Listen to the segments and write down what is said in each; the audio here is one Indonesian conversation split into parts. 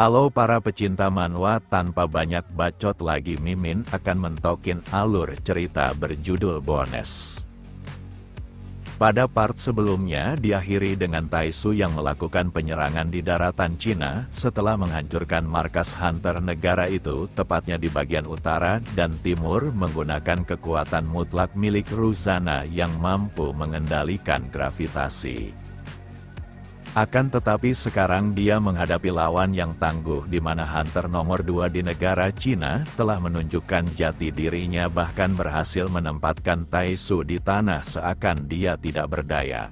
Halo para pecinta manhwa, tanpa banyak bacot lagi Mimin akan mentokin alur cerita berjudul Bones. Pada part sebelumnya diakhiri dengan Taisu yang melakukan penyerangan di daratan Cina setelah menghancurkan markas hunter negara itu tepatnya di bagian utara dan timur menggunakan kekuatan mutlak milik Ruzana yang mampu mengendalikan gravitasi. Akan tetapi sekarang dia menghadapi lawan yang tangguh di mana hunter nomor 2 di negara Cina telah menunjukkan jati dirinya bahkan berhasil menempatkan Taisu di tanah seakan dia tidak berdaya.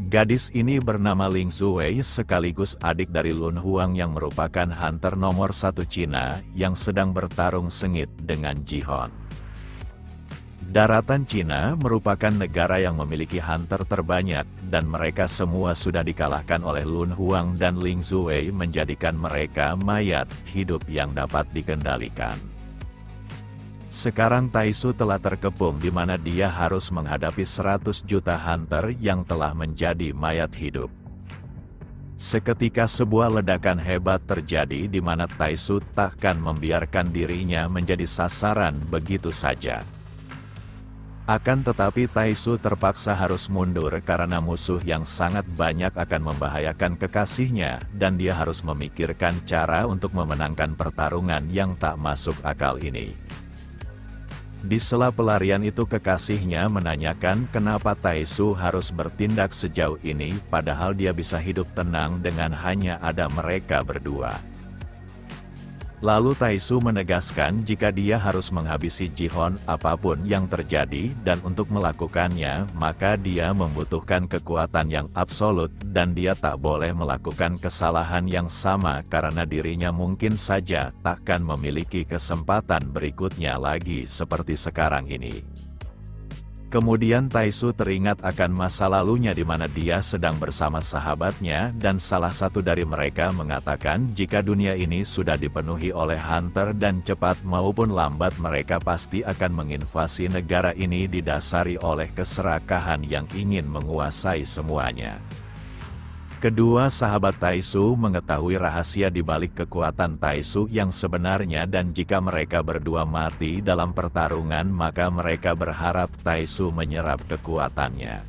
Gadis ini bernama Ling Zuwei sekaligus adik dari Lun Huang yang merupakan hunter nomor 1 Cina yang sedang bertarung sengit dengan Jihon. Daratan Cina merupakan negara yang memiliki hunter terbanyak, dan mereka semua sudah dikalahkan oleh Lun Huang dan Ling Zuwei menjadikan mereka mayat hidup yang dapat dikendalikan. Sekarang Taisu telah terkepung di mana dia harus menghadapi 100 juta hunter yang telah menjadi mayat hidup. Seketika sebuah ledakan hebat terjadi di mana Taisu takkan membiarkan dirinya menjadi sasaran begitu saja. Akan tetapi Taisu terpaksa harus mundur karena musuh yang sangat banyak akan membahayakan kekasihnya dan dia harus memikirkan cara untuk memenangkan pertarungan yang tak masuk akal ini. Di sela pelarian itu kekasihnya menanyakan kenapa Taisu harus bertindak sejauh ini padahal dia bisa hidup tenang dengan hanya ada mereka berdua. Lalu Taisu menegaskan jika dia harus menghabisi Jihon apapun yang terjadi dan untuk melakukannya maka dia membutuhkan kekuatan yang absolut dan dia tak boleh melakukan kesalahan yang sama karena dirinya mungkin saja takkan memiliki kesempatan berikutnya lagi seperti sekarang ini. Kemudian Taisu teringat akan masa lalunya di mana dia sedang bersama sahabatnya dan salah satu dari mereka mengatakan jika dunia ini sudah dipenuhi oleh hunter dan cepat maupun lambat mereka pasti akan menginvasi negara ini didasari oleh keserakahan yang ingin menguasai semuanya. Kedua sahabat Taisu mengetahui rahasia di balik kekuatan Taisu yang sebenarnya dan jika mereka berdua mati dalam pertarungan maka mereka berharap Taisu menyerap kekuatannya.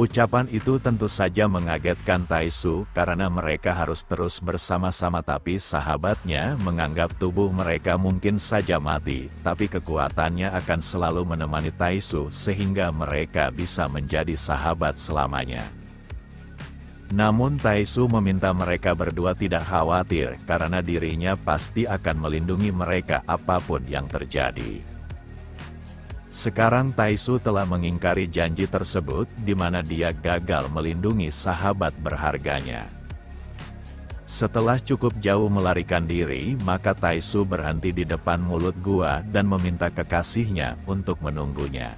Ucapan itu tentu saja mengagetkan Taisu karena mereka harus terus bersama-sama tapi sahabatnya menganggap tubuh mereka mungkin saja mati, tapi kekuatannya akan selalu menemani Taisu sehingga mereka bisa menjadi sahabat selamanya. Namun Taisu meminta mereka berdua tidak khawatir karena dirinya pasti akan melindungi mereka apapun yang terjadi. Sekarang Taisu telah mengingkari janji tersebut di mana dia gagal melindungi sahabat berharganya. Setelah cukup jauh melarikan diri, maka Taisu berhenti di depan mulut gua dan meminta kekasihnya untuk menunggunya.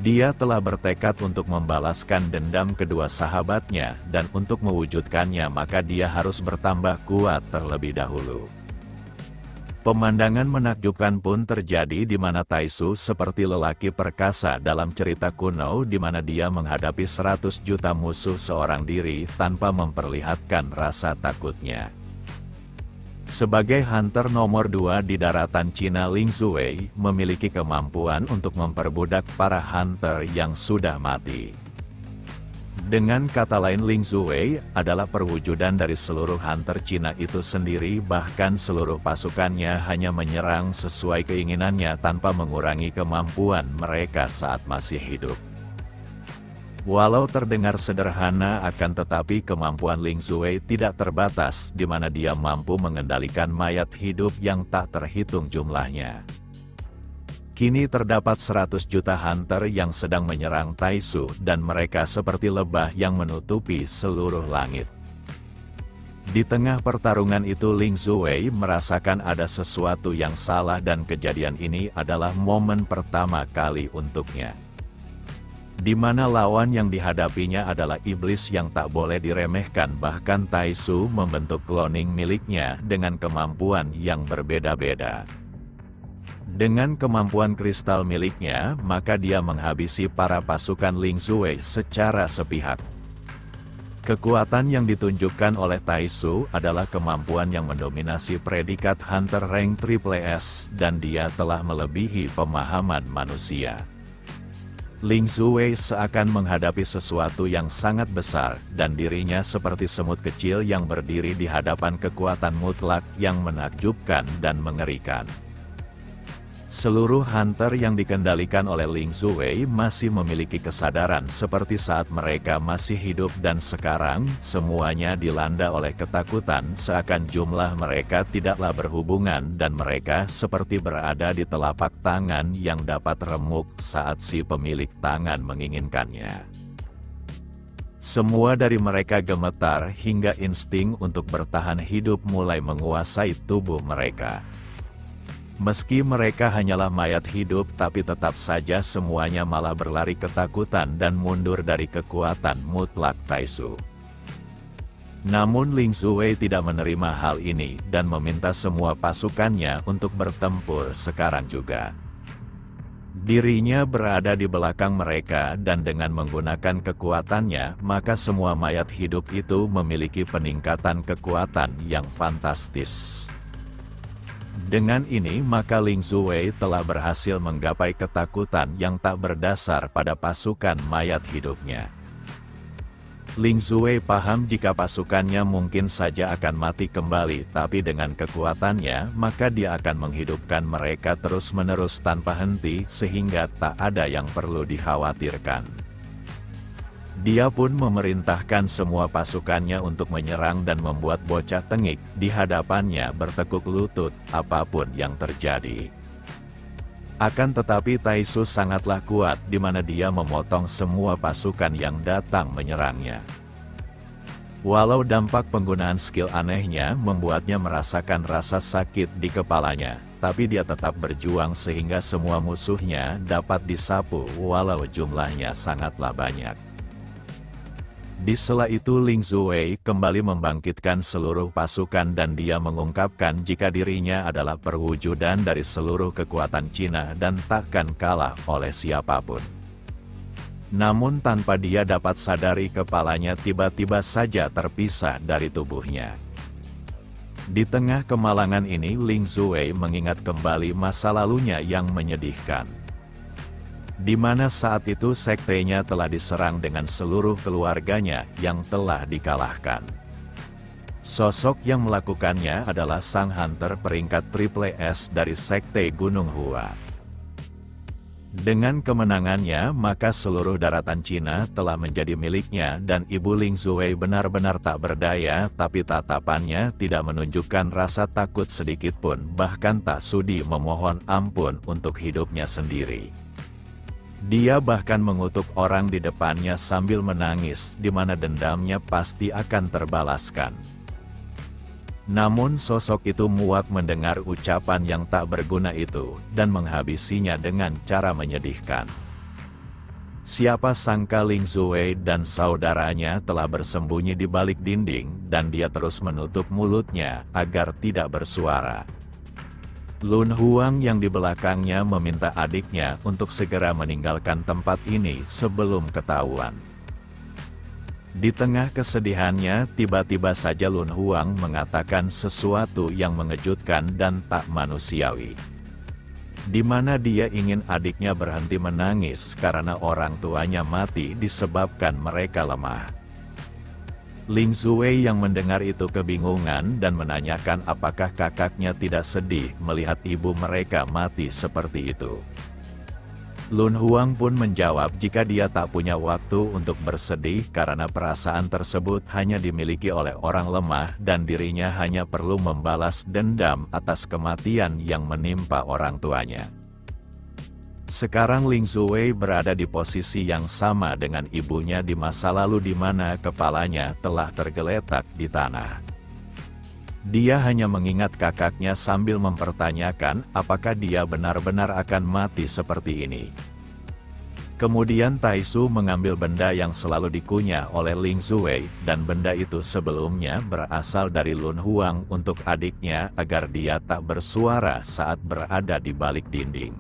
Dia telah bertekad untuk membalaskan dendam kedua sahabatnya, dan untuk mewujudkannya maka dia harus bertambah kuat terlebih dahulu. Pemandangan menakjubkan pun terjadi di mana Taisu seperti lelaki perkasa dalam cerita kuno di mana dia menghadapi 100 juta musuh seorang diri tanpa memperlihatkan rasa takutnya. Sebagai hunter nomor 2 di daratan Cina, Ling Zuwei memiliki kemampuan untuk memperbudak para hunter yang sudah mati. Dengan kata lain Ling Zuwei adalah perwujudan dari seluruh hunter Cina itu sendiri bahkan seluruh pasukannya hanya menyerang sesuai keinginannya tanpa mengurangi kemampuan mereka saat masih hidup. Walau terdengar sederhana akan tetapi kemampuan Ling Zuwei tidak terbatas di mana dia mampu mengendalikan mayat hidup yang tak terhitung jumlahnya. Kini terdapat 100 juta hunter yang sedang menyerang Taisu dan mereka seperti lebah yang menutupi seluruh langit. Di tengah pertarungan itu Ling Zuwei merasakan ada sesuatu yang salah dan kejadian ini adalah momen pertama kali untuknya. Di mana lawan yang dihadapinya adalah iblis yang tak boleh diremehkan bahkan Taisu membentuk cloning miliknya dengan kemampuan yang berbeda-beda. Dengan kemampuan kristal miliknya, maka dia menghabisi para pasukan Ling Zuwei secara sepihak. Kekuatan yang ditunjukkan oleh Taisu adalah kemampuan yang mendominasi predikat Hunter rank Triple S, dan dia telah melebihi pemahaman manusia. Ling Zuwei seakan menghadapi sesuatu yang sangat besar, dan dirinya seperti semut kecil yang berdiri di hadapan kekuatan mutlak yang menakjubkan dan mengerikan. Seluruh hunter yang dikendalikan oleh Ling Zuwei masih memiliki kesadaran seperti saat mereka masih hidup, dan sekarang, semuanya dilanda oleh ketakutan seakan jumlah mereka tidaklah berhubungan dan mereka seperti berada di telapak tangan yang dapat remuk saat si pemilik tangan menginginkannya. Semua dari mereka gemetar hingga insting untuk bertahan hidup mulai menguasai tubuh mereka. Meski mereka hanyalah mayat hidup, tapi tetap saja semuanya malah berlari ketakutan dan mundur dari kekuatan mutlak Taisu. Namun Ling Zuwei tidak menerima hal ini dan meminta semua pasukannya untuk bertempur sekarang juga. Dirinya berada di belakang mereka dan dengan menggunakan kekuatannya, maka semua mayat hidup itu memiliki peningkatan kekuatan yang fantastis. Dengan ini maka Ling Zuwei telah berhasil menggapai ketakutan yang tak berdasar pada pasukan mayat hidupnya. Ling Zuwei paham jika pasukannya mungkin saja akan mati kembali, tapi dengan kekuatannya maka dia akan menghidupkan mereka terus-menerus tanpa henti sehingga tak ada yang perlu dikhawatirkan. Dia pun memerintahkan semua pasukannya untuk menyerang dan membuat bocah tengik di hadapannya bertekuk lutut apapun yang terjadi. Akan tetapi Taisu sangatlah kuat di mana dia memotong semua pasukan yang datang menyerangnya. Walau dampak penggunaan skill anehnya membuatnya merasakan rasa sakit di kepalanya, tapi dia tetap berjuang sehingga semua musuhnya dapat disapu walau jumlahnya sangatlah banyak. Di sela itu Ling Zuwei kembali membangkitkan seluruh pasukan dan dia mengungkapkan jika dirinya adalah perwujudan dari seluruh kekuatan Cina dan takkan kalah oleh siapapun. Namun tanpa dia dapat sadari kepalanya tiba-tiba saja terpisah dari tubuhnya. Di tengah kemalangan ini Ling Zuwei mengingat kembali masa lalunya yang menyedihkan. Di mana saat itu sektenya telah diserang dengan seluruh keluarganya yang telah dikalahkan. Sosok yang melakukannya adalah sang hunter peringkat Triple S dari Sekte Gunung Hua. Dengan kemenangannya, maka seluruh daratan Cina telah menjadi miliknya dan Ibu Ling Zuwei benar-benar tak berdaya, tapi tatapannya tidak menunjukkan rasa takut sedikitpun, bahkan tak sudi memohon ampun untuk hidupnya sendiri. Dia bahkan mengutuk orang di depannya sambil menangis, di mana dendamnya pasti akan terbalaskan. Namun sosok itu muak mendengar ucapan yang tak berguna itu, dan menghabisinya dengan cara menyedihkan. Siapa sangka Ling Zuwei dan saudaranya telah bersembunyi di balik dinding, dan dia terus menutup mulutnya agar tidak bersuara. Lun Huang yang di belakangnya meminta adiknya untuk segera meninggalkan tempat ini sebelum ketahuan. Di tengah kesedihannya, tiba-tiba saja Lun Huang mengatakan sesuatu yang mengejutkan dan tak manusiawi. Di mana dia ingin adiknya berhenti menangis karena orang tuanya mati disebabkan mereka lemah. Ling Zuwei yang mendengar itu kebingungan dan menanyakan apakah kakaknya tidak sedih melihat ibu mereka mati seperti itu. Lun Huang pun menjawab jika dia tak punya waktu untuk bersedih karena perasaan tersebut hanya dimiliki oleh orang lemah dan dirinya hanya perlu membalas dendam atas kematian yang menimpa orang tuanya. Sekarang Ling Zuwei berada di posisi yang sama dengan ibunya di masa lalu di mana kepalanya telah tergeletak di tanah. Dia hanya mengingat kakaknya sambil mempertanyakan apakah dia benar-benar akan mati seperti ini. Kemudian Taisu mengambil benda yang selalu dikunyah oleh Ling Zuwei, dan benda itu sebelumnya berasal dari Lun Huang untuk adiknya agar dia tak bersuara saat berada di balik dinding.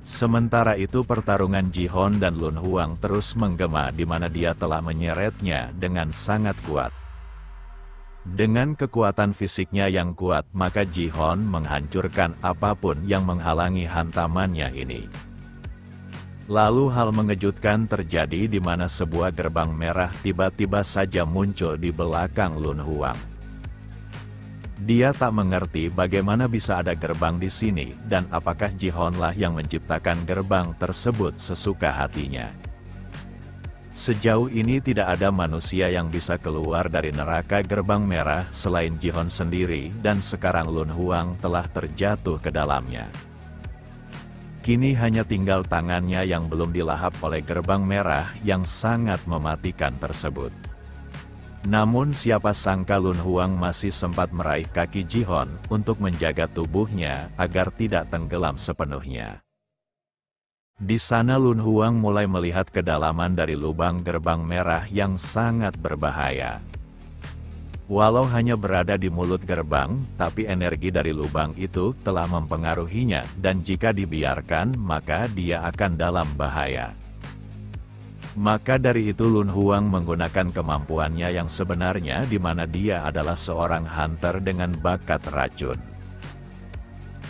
Sementara itu pertarungan Ji-Hon dan Lun Huang terus menggema di mana dia telah menyeretnya dengan sangat kuat. Dengan kekuatan fisiknya yang kuat, maka Ji-Hon menghancurkan apapun yang menghalangi hantamannya ini. Lalu hal mengejutkan terjadi di mana sebuah gerbang merah tiba-tiba saja muncul di belakang Lun Huang. Dia tak mengerti bagaimana bisa ada gerbang di sini, dan apakah Ji-Hon lah yang menciptakan gerbang tersebut sesuka hatinya. Sejauh ini tidak ada manusia yang bisa keluar dari neraka gerbang merah selain Ji-Hon sendiri, dan sekarang Lun Huang telah terjatuh ke dalamnya. Kini hanya tinggal tangannya yang belum dilahap oleh gerbang merah yang sangat mematikan tersebut. Namun siapa sangka Lun Huang masih sempat meraih kaki Ji-Hon untuk menjaga tubuhnya agar tidak tenggelam sepenuhnya. Di sana Lun Huang mulai melihat kedalaman dari lubang gerbang merah yang sangat berbahaya. Walau hanya berada di mulut gerbang, tapi energi dari lubang itu telah mempengaruhinya, dan jika dibiarkan, maka dia akan dalam bahaya. Maka dari itu Lun Huang menggunakan kemampuannya yang sebenarnya di mana dia adalah seorang hunter dengan bakat racun.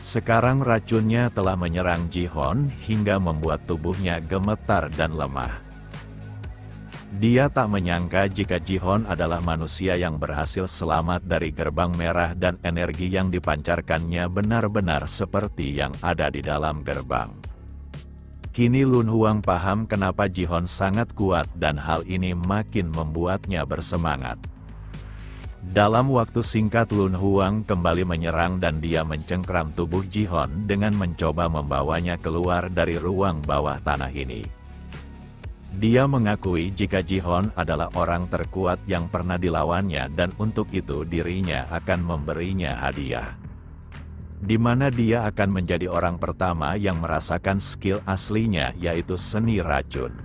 Sekarang racunnya telah menyerang Ji-Hon hingga membuat tubuhnya gemetar dan lemah. Dia tak menyangka jika Ji-Hon adalah manusia yang berhasil selamat dari gerbang merah dan energi yang dipancarkannya benar-benar seperti yang ada di dalam gerbang. Kini Lun Huang paham kenapa Ji-Hon sangat kuat dan hal ini makin membuatnya bersemangat. Dalam waktu singkat Lun Huang kembali menyerang dan dia mencengkram tubuh Ji-Hon dengan mencoba membawanya keluar dari ruang bawah tanah ini. Dia mengakui jika Ji-Hon adalah orang terkuat yang pernah dilawannya dan untuk itu dirinya akan memberinya hadiah. Di mana dia akan menjadi orang pertama yang merasakan skill aslinya yaitu seni racun.